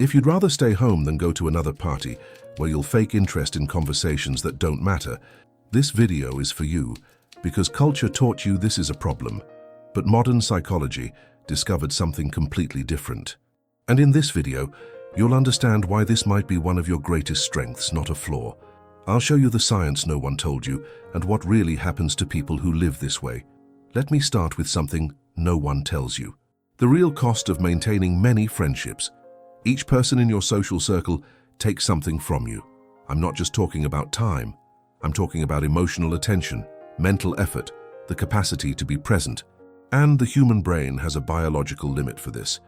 If you'd rather stay home than go to another party where you'll fake interest in conversations that don't matter, this video is for you because culture taught you this is a problem, but modern psychology discovered something completely different. And in this video, you'll understand why this might be one of your greatest strengths, not a flaw. I'll show you the science no one told you and what really happens to people who live this way. Let me start with something no one tells you. The real cost of maintaining many friendships. Each person in your social circle takes something from you. I'm not just talking about time. I'm talking about emotional attention, mental effort, the capacity to be present. And the human brain has a biological limit for this.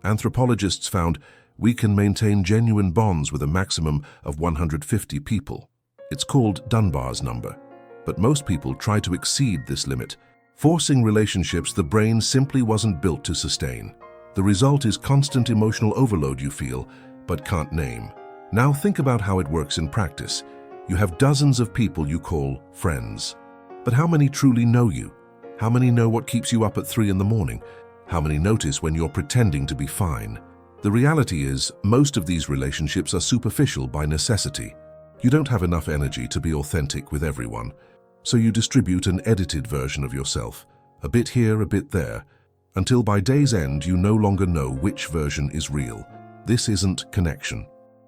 Anthropologists found we can maintain genuine bonds with a maximum of 150 people. It's called Dunbar's number. But most people try to exceed this limit, forcing relationships the brain simply wasn't built to sustain. The result is constant emotional overload you feel, but can't name. Now think about how it works in practice. You have dozens of people you call friends. But how many truly know you? How many know what keeps you up at 3 in the morning? How many notice when you're pretending to be fine? The reality is, most of these relationships are superficial by necessity. You don't have enough energy to be authentic with everyone, so you distribute an edited version of yourself, a bit here, a bit there, until by day's end you no longer know which version is real. This isn't connection.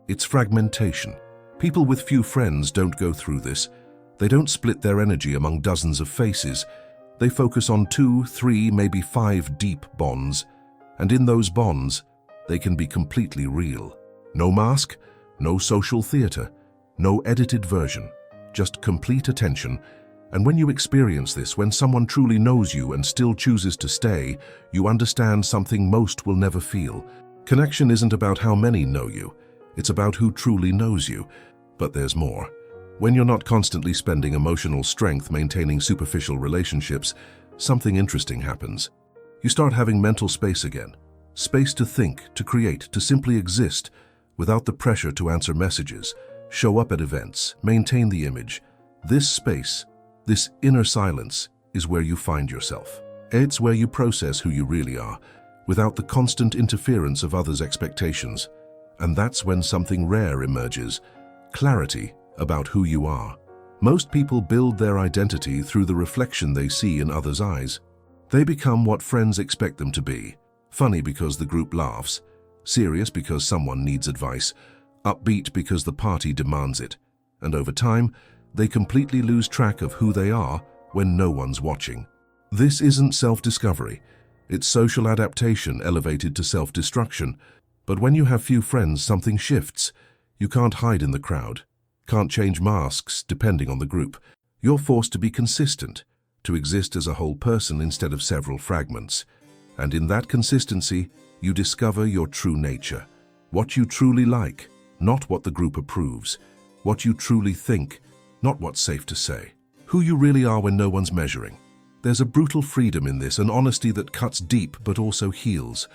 It's fragmentation. People with few friends don't go through this. They don't split their energy among dozens of faces. They focus on 2, 3, maybe 5 deep bonds, and in those bonds, they can be completely real. No mask, no social theater, no edited version, just complete attention. And when you experience this, when someone truly knows you and still chooses to stay, you understand something most will never feel. Connection isn't about how many know you, it's about who truly knows you. But there's more. When you're not constantly spending emotional strength maintaining superficial relationships, something interesting happens. You start having mental space again. Space to think, to create, to simply exist, without the pressure to answer messages, show up at events, maintain the image. This space, this inner silence, is where you find yourself. It's where you process who you really are, without the constant interference of others' expectations. And that's when something rare emerges, clarity about who you are. Most people build their identity through the reflection they see in others' eyes. They become what friends expect them to be. Funny because the group laughs, serious because someone needs advice, upbeat because the party demands it. And over time, they completely lose track of who they are when no one's watching. This isn't self-discovery. It's social adaptation elevated to self-destruction. But when you have few friends, something shifts. You can't hide in the crowd, can't change masks depending on the group. You're forced to be consistent, to exist as a whole person instead of several fragments. And in that consistency, you discover your true nature. What you truly like, not what the group approves. What you truly think, not what's safe to say. Who you really are when no one's measuring. There's a brutal freedom in this, an honesty that cuts deep but also heals.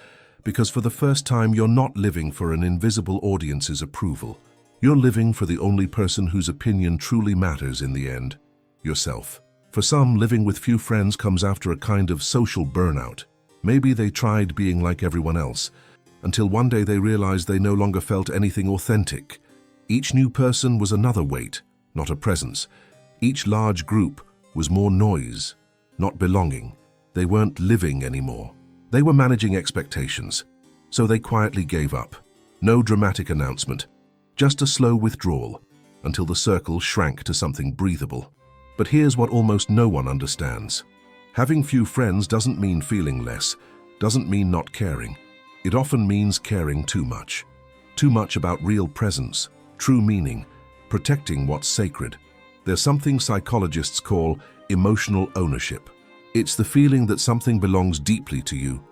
Because for the first time, you're not living for an invisible audience's approval. You're living for the only person whose opinion truly matters in the end, yourself. For some, living with few friends comes after a kind of social burnout. Maybe they tried being like everyone else, until one day they realized they no longer felt anything authentic. Each new person was another weight, not a presence. Each large group was more noise, not belonging. They weren't living anymore. They were managing expectations, so they quietly gave up. No dramatic announcement, just a slow withdrawal, until the circle shrank to something breathable. But here's what almost no one understands. Having few friends doesn't mean feeling less, doesn't mean not caring. It often means caring too much. Too much about real presence, true meaning, protecting what's sacred. There's something psychologists call emotional ownership. It's the feeling that something belongs deeply to you,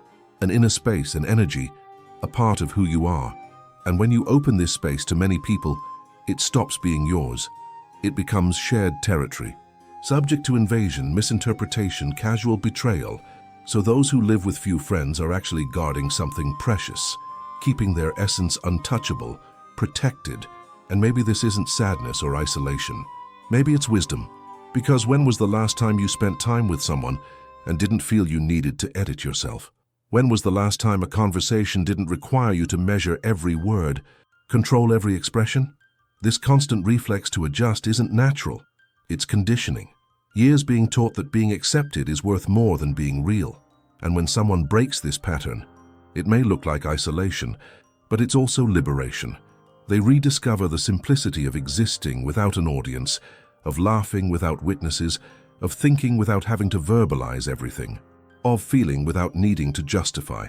an inner space, an energy, a part of who you are. And when you open this space to many people, it stops being yours. It becomes shared territory, subject to invasion, misinterpretation, casual betrayal. So those who live with few friends are actually guarding something precious, keeping their essence untouchable, protected. And maybe this isn't sadness or isolation. Maybe it's wisdom. Because when was the last time you spent time with someone and didn't feel you needed to edit yourself? When was the last time a conversation didn't require you to measure every word, control every expression? This constant reflex to adjust isn't natural. It's conditioning. Years being taught that being accepted is worth more than being real. And when someone breaks this pattern, it may look like isolation, but it's also liberation. They rediscover the simplicity of existing without an audience, of laughing without witnesses, of thinking without having to verbalize everything, of feeling without needing to justify.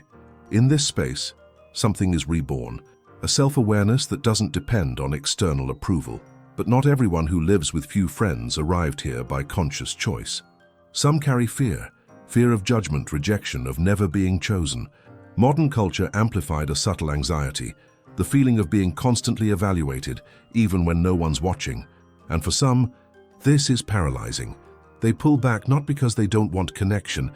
In this space, something is reborn, a self-awareness that doesn't depend on external approval. But not everyone who lives with few friends arrived here by conscious choice. Some carry fear of judgment, rejection, of never being chosen. Modern culture amplified a subtle anxiety, the feeling of being constantly evaluated, even when no one's watching. And for some, this is paralyzing. They pull back not because they don't want connection,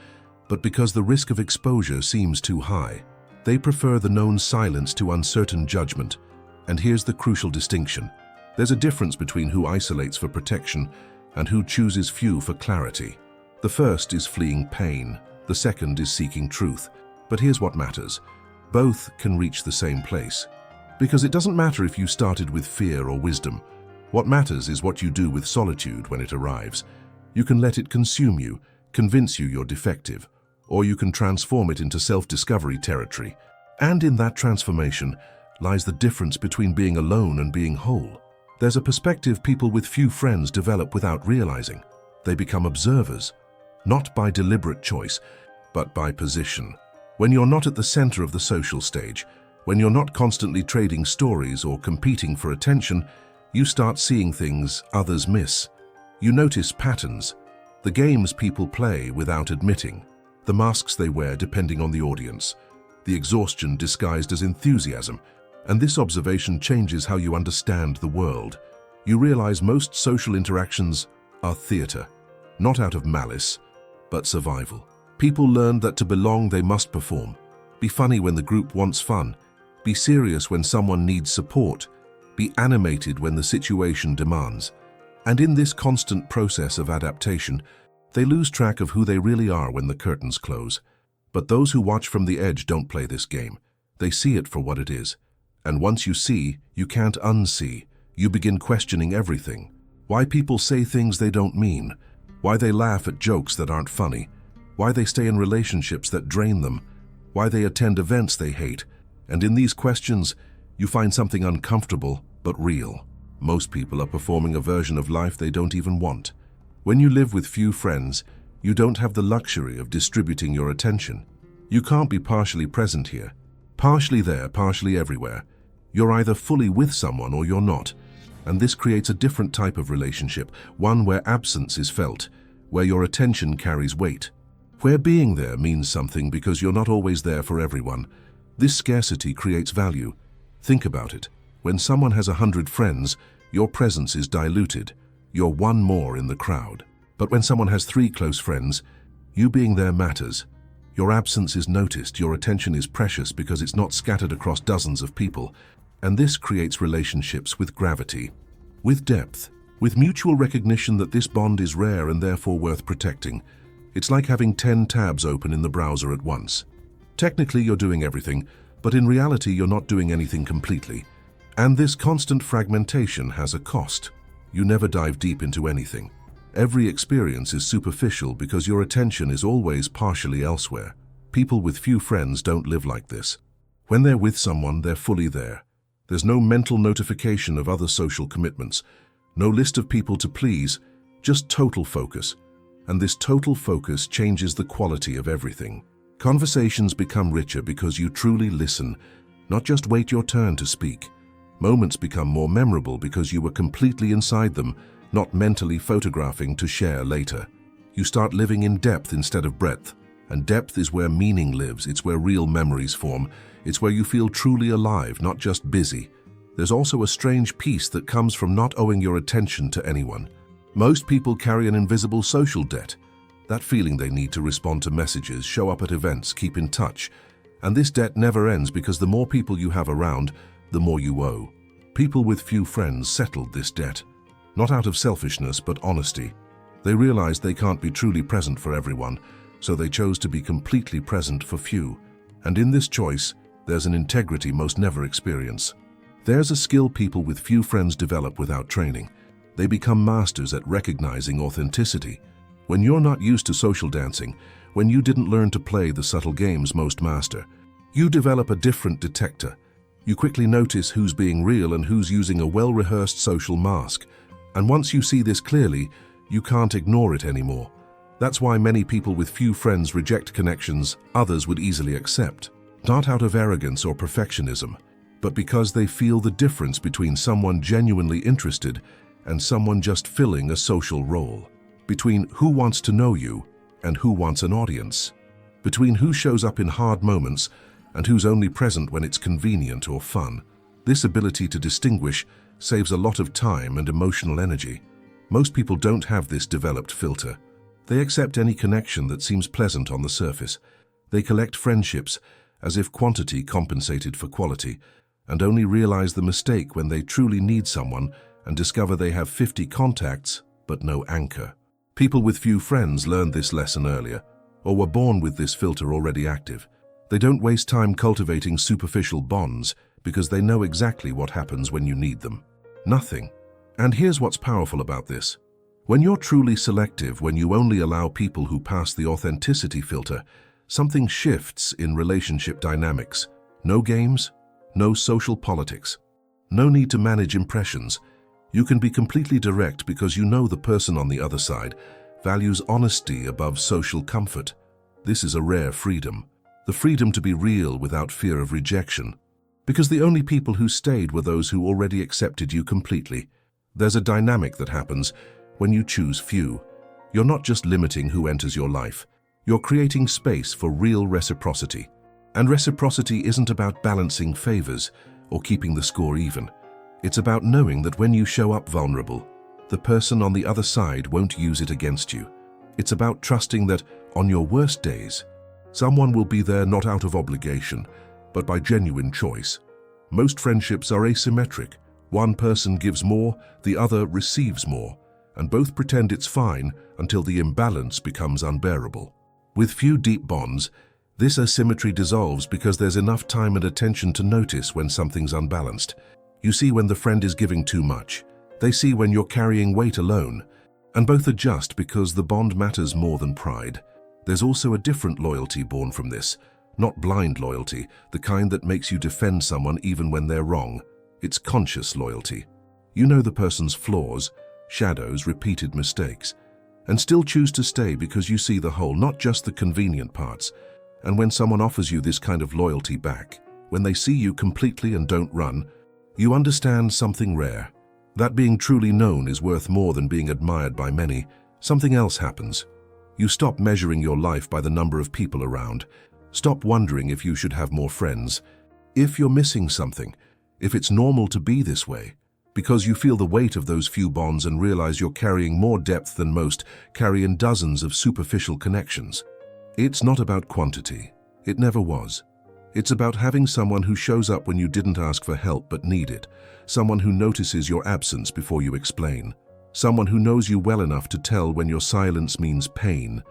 but because the risk of exposure seems too high. They prefer the known silence to uncertain judgment. And here's the crucial distinction. There's a difference between who isolates for protection and who chooses few for clarity. The first is fleeing pain, the second is seeking truth. But here's what matters. Both can reach the same place. Because it doesn't matter if you started with fear or wisdom. What matters is what you do with solitude when it arrives. You can let it consume you, convince you you're defective, or you can transform it into self-discovery territory. And in that transformation lies the difference between being alone and being whole. There's a perspective people with few friends develop without realizing. They become observers, not by deliberate choice, but by position. When you're not at the center of the social stage, when you're not constantly trading stories or competing for attention, you start seeing things others miss. You notice patterns, the games people play without admitting, the masks they wear depending on the audience, the exhaustion disguised as enthusiasm. And this observation changes how you understand the world. You realize most social interactions are theater, not out of malice, but survival. People learn that to belong they must perform, be funny when the group wants fun, be serious when someone needs support, be animated when the situation demands. And in this constant process of adaptation, they lose track of who they really are when the curtains close. But those who watch from the edge don't play this game. They see it for what it is. And once you see, you can't unsee. You begin questioning everything. Why people say things they don't mean. Why they laugh at jokes that aren't funny. Why they stay in relationships that drain them. Why they attend events they hate. And in these questions, you find something uncomfortable but real. Most people are performing a version of life they don't even want. When you live with few friends, you don't have the luxury of distributing your attention. You can't be partially present here, partially there, partially everywhere. You're either fully with someone or you're not. And this creates a different type of relationship, one where absence is felt, where your attention carries weight, where being there means something because you're not always there for everyone. This scarcity creates value. Think about it. When someone has 100 friends, your presence is diluted. You're one more in the crowd. But when someone has 3 close friends, you being there matters. Your absence is noticed, your attention is precious because it's not scattered across dozens of people. And this creates relationships with gravity, with depth, with mutual recognition that this bond is rare and therefore worth protecting. It's like having 10 tabs open in the browser at once. Technically, you're doing everything, but in reality, you're not doing anything completely. And this constant fragmentation has a cost. You never dive deep into anything. Every experience is superficial because your attention is always partially elsewhere. People with few friends don't live like this. When they're with someone, they're fully there. There's no mental notification of other social commitments, no list of people to please, just total focus. And this total focus changes the quality of everything. Conversations become richer because you truly listen, not just wait your turn to speak. Moments become more memorable because you were completely inside them, not mentally photographing to share later. You start living in depth instead of breadth. And depth is where meaning lives, it's where real memories form. It's where you feel truly alive, not just busy. There's also a strange peace that comes from not owing your attention to anyone. Most people carry an invisible social debt. That feeling they need to respond to messages, show up at events, keep in touch. And this debt never ends because the more people you have around, the more you owe. People with few friends settled this debt, not out of selfishness but honesty. They realized they can't be truly present for everyone, so they chose to be completely present for few. And in this choice, there's an integrity most never experience. There's a skill people with few friends develop without training. They become masters at recognizing authenticity. When you're not used to social dancing, when you didn't learn to play the subtle games most master, you develop a different detector. You quickly notice who's being real and who's using a well-rehearsed social mask. And once you see this clearly, you can't ignore it anymore. That's why many people with few friends reject connections others would easily accept. Not out of arrogance or perfectionism, but because they feel the difference between someone genuinely interested and someone just filling a social role. Between who wants to know you and who wants an audience. Between who shows up in hard moments and who's only present when it's convenient or fun. This ability to distinguish saves a lot of time and emotional energy. Most people don't have this developed filter. They accept any connection that seems pleasant on the surface. They collect friendships as if quantity compensated for quality, and only realize the mistake when they truly need someone and discover they have 50 contacts but no anchor. People with few friends learned this lesson earlier, or were born with this filter already active. They don't waste time cultivating superficial bonds because they know exactly what happens when you need them. Nothing. And here's what's powerful about this. When you're truly selective, when you only allow people who pass the authenticity filter, something shifts in relationship dynamics. No games, no social politics, no need to manage impressions. You can be completely direct because you know the person on the other side values honesty above social comfort. This is a rare freedom. The freedom to be real without fear of rejection. Because the only people who stayed were those who already accepted you completely. There's a dynamic that happens when you choose few. You're not just limiting who enters your life. You're creating space for real reciprocity. And reciprocity isn't about balancing favors or keeping the score even. It's about knowing that when you show up vulnerable, the person on the other side won't use it against you. It's about trusting that on your worst days, someone will be there not out of obligation, but by genuine choice. Most friendships are asymmetric. One person gives more, the other receives more, and both pretend it's fine until the imbalance becomes unbearable. With few deep bonds, this asymmetry dissolves because there's enough time and attention to notice when something's unbalanced. You see when the friend is giving too much. They see when you're carrying weight alone. And both adjust because the bond matters more than pride. There's also a different loyalty born from this. Not blind loyalty, the kind that makes you defend someone even when they're wrong. It's conscious loyalty. You know the person's flaws, shadows, repeated mistakes, and still choose to stay because you see the whole, not just the convenient parts. And when someone offers you this kind of loyalty back, when they see you completely and don't run, you understand something rare. That being truly known is worth more than being admired by many. Something else happens. You stop measuring your life by the number of people around. Stop wondering if you should have more friends, if you're missing something, if it's normal to be this way, because you feel the weight of those few bonds and realize you're carrying more depth than most carry in dozens of superficial connections. It's not about quantity. It never was. It's about having someone who shows up when you didn't ask for help but need it, someone who notices your absence before you explain, someone who knows you well enough to tell when your silence means pain,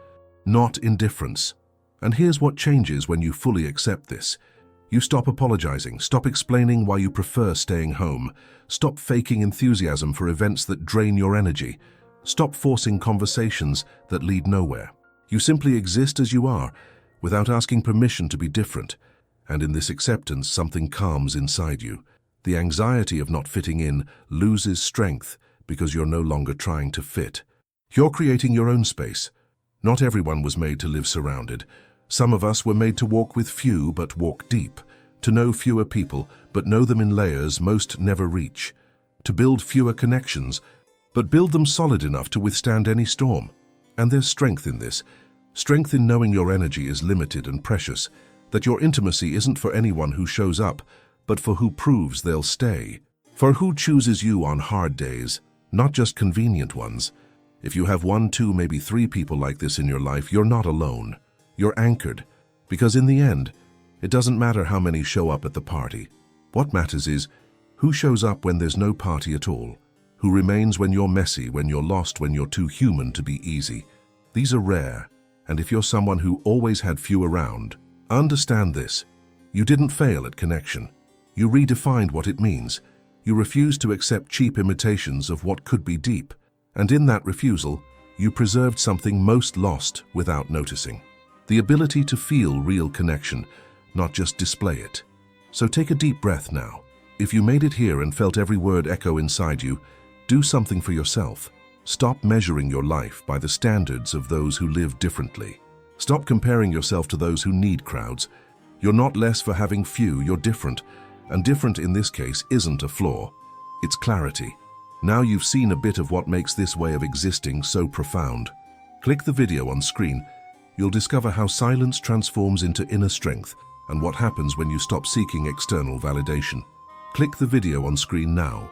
not indifference. And here's what changes when you fully accept this. You stop apologizing, stop explaining why you prefer staying home, stop faking enthusiasm for events that drain your energy, stop forcing conversations that lead nowhere. You simply exist as you are, without asking permission to be different. And in this acceptance, something calms inside you. The anxiety of not fitting in loses strength because you're no longer trying to fit. You're creating your own space. Not everyone was made to live surrounded. Some of us were made to walk with few but walk deep, to know fewer people but know them in layers most never reach, to build fewer connections but build them solid enough to withstand any storm. And there's strength in this, strength in knowing your energy is limited and precious, that your intimacy isn't for anyone who shows up, but for who proves they'll stay, for who chooses you on hard days, not just convenient ones. If you have 1, 2, maybe 3 people like this in your life, you're not alone. You're anchored, because in the end, it doesn't matter how many show up at the party. What matters is who shows up when there's no party at all, who remains when you're messy, when you're lost, when you're too human to be easy. These are rare, and if you're someone who always had few around, Understand this. You didn't fail at connection. You redefined what it means. You refused to accept cheap imitations of what could be deep. And in that refusal, you preserved something most lost without noticing. The ability to feel real connection, not just display it. So take a deep breath now. If you made it here and felt every word echo inside you, do something for yourself. Stop measuring your life by the standards of those who live differently. Stop comparing yourself to those who need crowds. You're not less for having few, you're different. And different in this case isn't a flaw. It's clarity. Now you've seen a bit of what makes this way of existing so profound. Click the video on screen. You'll discover how silence transforms into inner strength and what happens when you stop seeking external validation. Click the video on screen now.